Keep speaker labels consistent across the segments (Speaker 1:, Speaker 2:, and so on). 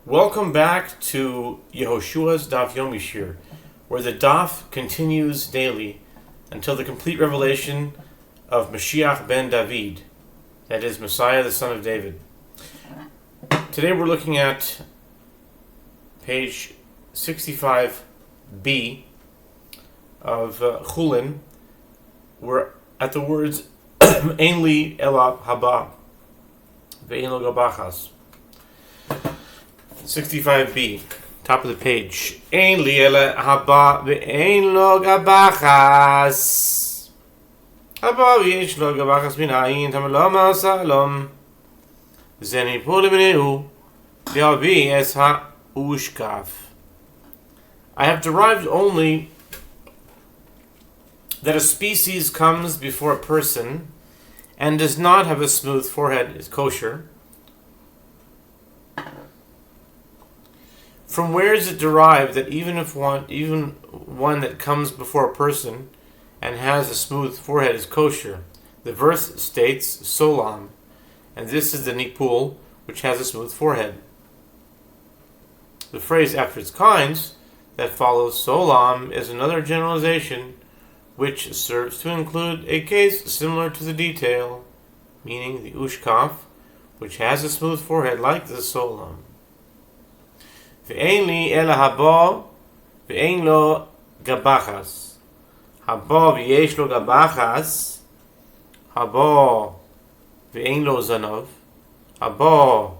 Speaker 1: Welcome back to Yehoshua's Daf Yomi Shiur, where the Daf continues daily until the complete revelation of Mashiach ben David, that is, Messiah the son of David. Today we're looking at page 65b of Chullin. We're at the words Ein li ela haba ve'ein lo gabachas. 65b, top of the page. Ein li ela haba ve'ein lo gabachas. Haba v'yesh lo gabachas minayin tam lo ma'asalom. Zeni puli b'neu v'avi es ha'ushkaf. I have derived only that a species comes before a person and does not have a smooth forehead is kosher. From where is it derived that even one that comes before a person and has a smooth forehead is kosher? The verse states solam, and this is the nipul, which has a smooth forehead. The phrase after its kinds that follows solam is another generalization which serves to include a case similar to the detail, meaning the ushkaf, which has a smooth forehead like the solam. Ve'ein li ela haba ve'ein lo gabachas. Haba v'yesh lo gabachas. Haba ve'ein lo zanav. Haba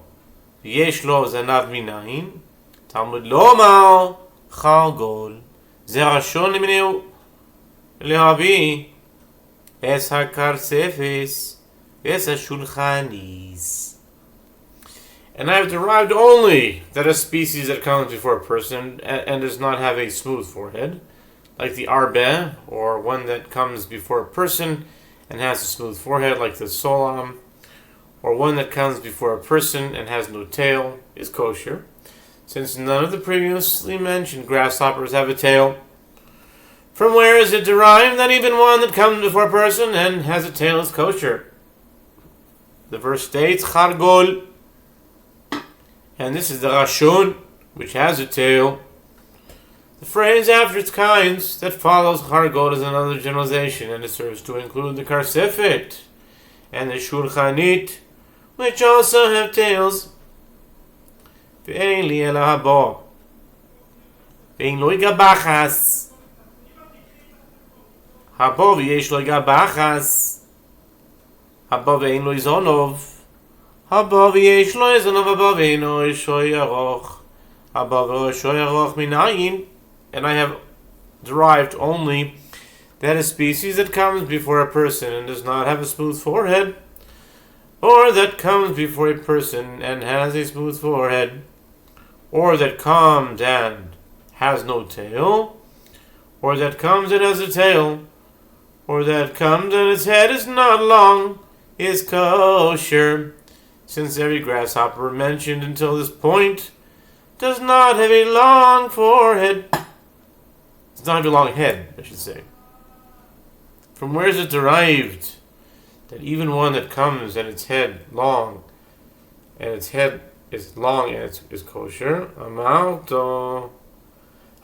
Speaker 1: v'yesh lo zanav minayin. Talmud lo ma'al chalgol. Ze rashon limineu lehavi es hakarsefes es hashulchanis. And I have derived only that a species that comes before a person and does not have a smooth forehead, like the arbe, or one that comes before a person and has a smooth forehead, like the solam, or one that comes before a person and has no tail, is kosher, since none of the previously mentioned grasshoppers have a tail. From where is it derived that even one that comes before a person and has a tail is kosher? The verse states, chargol, and this is the rashon, which has a tail. The phrase after its kinds that follows chargol is another generalization, and it serves to include the karsefet and the shulchanit, which also have tails. Ve'ein li ela haba ve'ein lo gabachas. Haba v'yesh lo gabachas. Haba ve'ein lo zonov. Haba v'yesh lo zonov. Haba ve'ein lo shoyaroch. Haba ve'lo shoyaroch minayin. And I have derived only that a species that comes before a person and does not have a smooth forehead, or that comes before a person and has a smooth forehead, or that comes and has no tail, or that comes and has a tail, or that comes and its head is not long, is kosher, since every grasshopper mentioned until this point does not have a long forehead. Does not have a long head, I should say. From where is it derived that even one that comes and its head long, and its head is long and is kosher? Amalto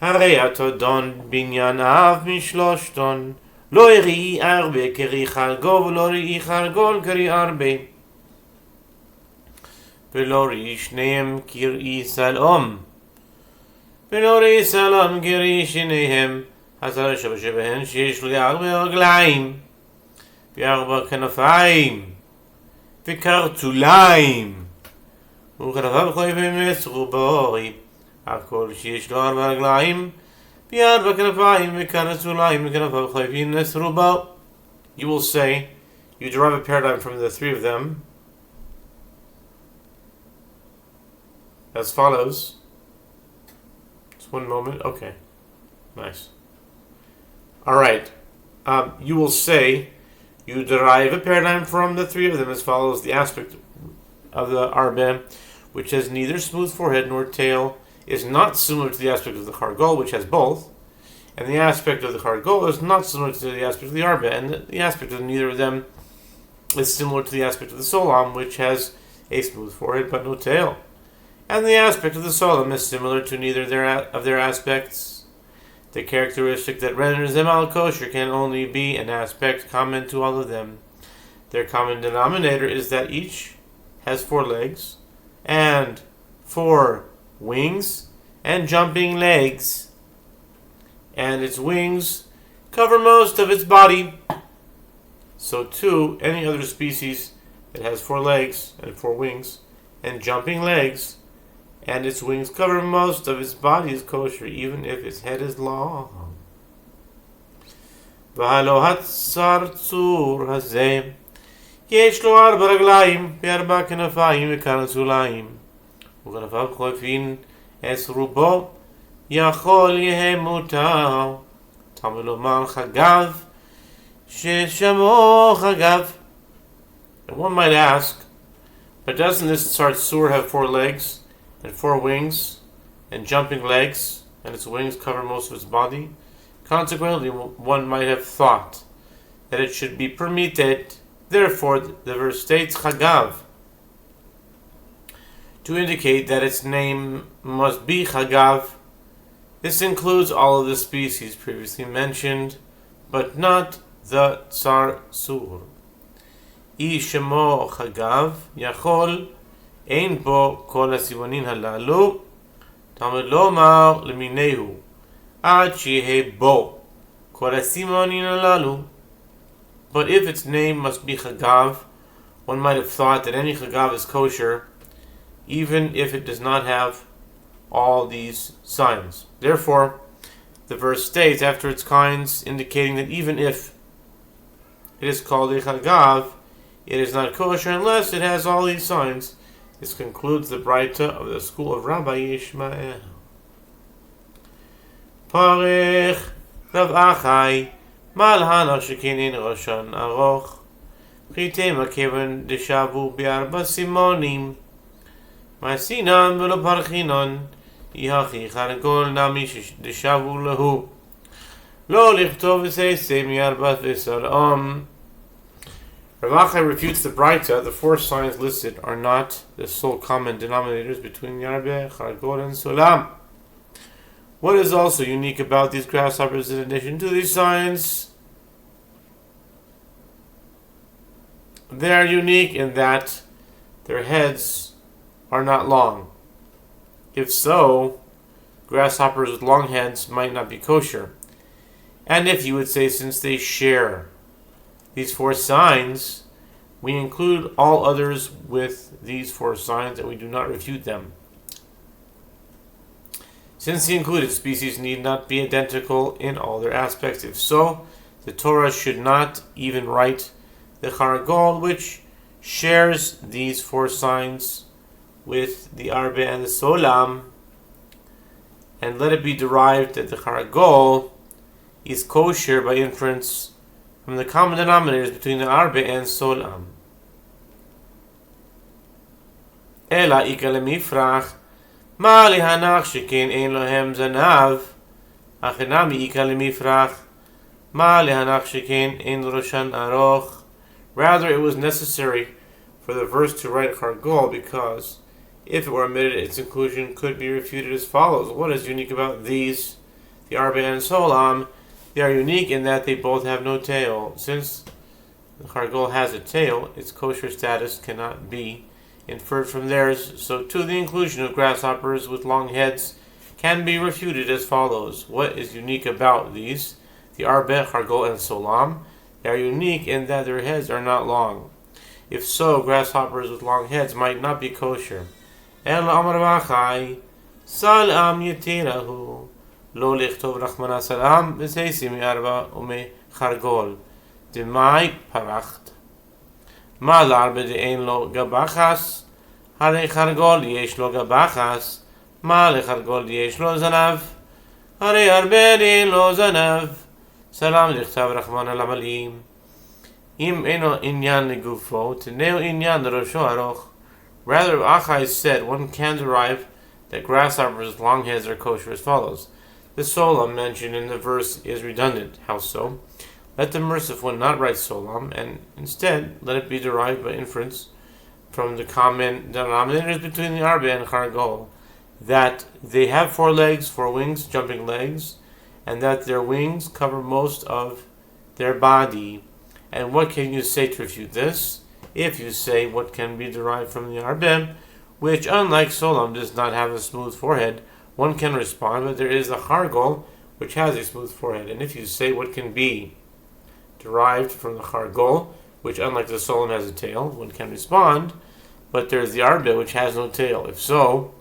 Speaker 1: Harei ato don binyan av mishloshton. Lo eri arbe keri chargol, lo eri chargol keri arbe. Velo ri shneim kiri salom. Velo ri salom kiri shneim. Hazar shebehen sheyesh lo arbe רגליים. וארבע כנפיים. וקרצוליים. וכנפיו חויבים מסרובוי. הכל שיש לו ארבע רגליים. וארבע כנפיים וקרצוליים וכנפיו חויבים מסרובו. You will say, you derive a paradigm from the three of them as follows. Just one moment. Okay. Nice. Alright. You will say, you derive a paradigm from the three of them as follows. The aspect of the arbe, which has neither smooth forehead nor tail, is not similar to the aspect of the chargol, which has both. And the aspect of the chargol is not similar to the aspect of the arbe. And the aspect of neither of them is similar to the aspect of the solam, which has a smooth forehead but no tail. and the aspect of the solam is similar to neither of their aspects. The characteristic that renders them all kosher can only be an aspect common to all of them. Their common denominator is that each has 4 legs, and 4 wings, and jumping legs, and its wings cover most of its body. So too, any other species that has 4 legs and 4 wings and jumping legs and its wings cover most of its body is kosher, even if its head is long. והלא הצרצור הזה יש לו 4 רגליים ו4 כנפיים וכמה צוליים וכנפיו חולפין את רובו יכול יהיה מותר. תלמוד לומר חגב ששמו חגב. And one might ask, but doesn't this Tzarzur have 4 legs and 4 wings and jumping legs, and its wings cover most of its body? Consequently, one might have thought that it should be permitted. Therefore, the verse states Chagav to indicate that its name must be Chagav. This includes all of the species previously mentioned, but not the Tzarzur. Ishemo Chagav Yachol Ein Bo Kol HaSivonin Halalu Talmud Lomar Leminehu Ad Shehe Bo Kol HaSivonin Halalu. But if its name must be Chagav, one might have thought that any Chagav is kosher, even if it does not have all these signs. Therefore, the verse states after its kinds, indicating that even if it is called a Chagav, it is not kosher unless it has all these signs. This concludes the Braita of the school of Rabbi Yishmael. Parech Rav Achai Mal Hanach Shekinin Roshan Aroch Chitema Kevin Deshavu Biarba Simonim Masinan Velo Parchinon Ihachi Chargol Nami Deshavu Lahu Lo Lichtov V'Seisem Yarbat V'Salam. Rav Achai refutes the Braita. The 4 signs listed are not the sole common denominators between Yarbe, Chargol, and Sulam. What is also unique about these grasshoppers in addition to these signs? They are unique in that their heads are not long. If so, grasshoppers with long heads might not be kosher. And if you would say, since they share these 4 signs, we include all others with these 4 signs and we do not refute them. Since the included species need not be identical in all their aspects. If so, the Torah should not even write the Chargol, which shares these 4 signs with the Arbe and the Solam, and let it be derived that the Chargol is kosher by inference from the common denominators between the Arbe and Solam. Ela ika lemifrach ma lihanach shekin ein lohem zanav achenami ika lemifrach ma lihanach shekin ein roshan aroch. Rather, it was necessary for the verse to write Chargol because if it were omitted, its inclusion could be refuted as follows. What is unique about these, the Arbe and Solam? They are unique in that they both have no tail. Since the Chargol has a tail, its kosher status cannot be inferred from theirs. So too, the inclusion of grasshoppers with long heads can be refuted as follows. What is unique about these, the Arbe, Chargol, and Solam? They are unique in that their heads are not long. If so, grasshoppers with long heads might not be kosher. El Amar Vachai Salam Yetirahu Lo lichtov rachmana salam v'seisi mi'arba u'me chargol demai paracht ma l'arbe de'ein lo gabachas hare chargol yesh lo gabachas ma lechargol yesh lo zanav hare arbe de'ein lo zanav salam lichtav rachmana lamalim im eno inyan legufo teneu inyan rosho aroch. Rather, Achai said one can derive that grasshoppers with long heads are kosher as follows. The Solam mentioned in the verse is redundant. How so? Let the merciful one not write Solam, and instead let it be derived by inference from the common denominators between the arbe and chargol, that they have 4 legs, 4 wings, jumping legs, and that their wings cover most of their body. And what can you say to refute this? If you say what can be derived from the arbe, which unlike Solam does not have a smooth forehead, one can respond, but there is the chargol, which has a smooth forehead. And if you say what can be derived from the chargol, which unlike the Solam has a tail, one can respond, but there is the arbe, which has no tail. If so,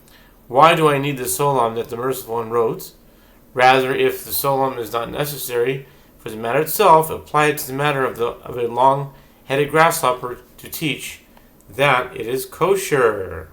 Speaker 1: why do I need the Solam that the Merciful One wrote? Rather, if the Solam is not necessary for the matter itself, apply it to the matter of a long-headed grasshopper to teach that it is kosher.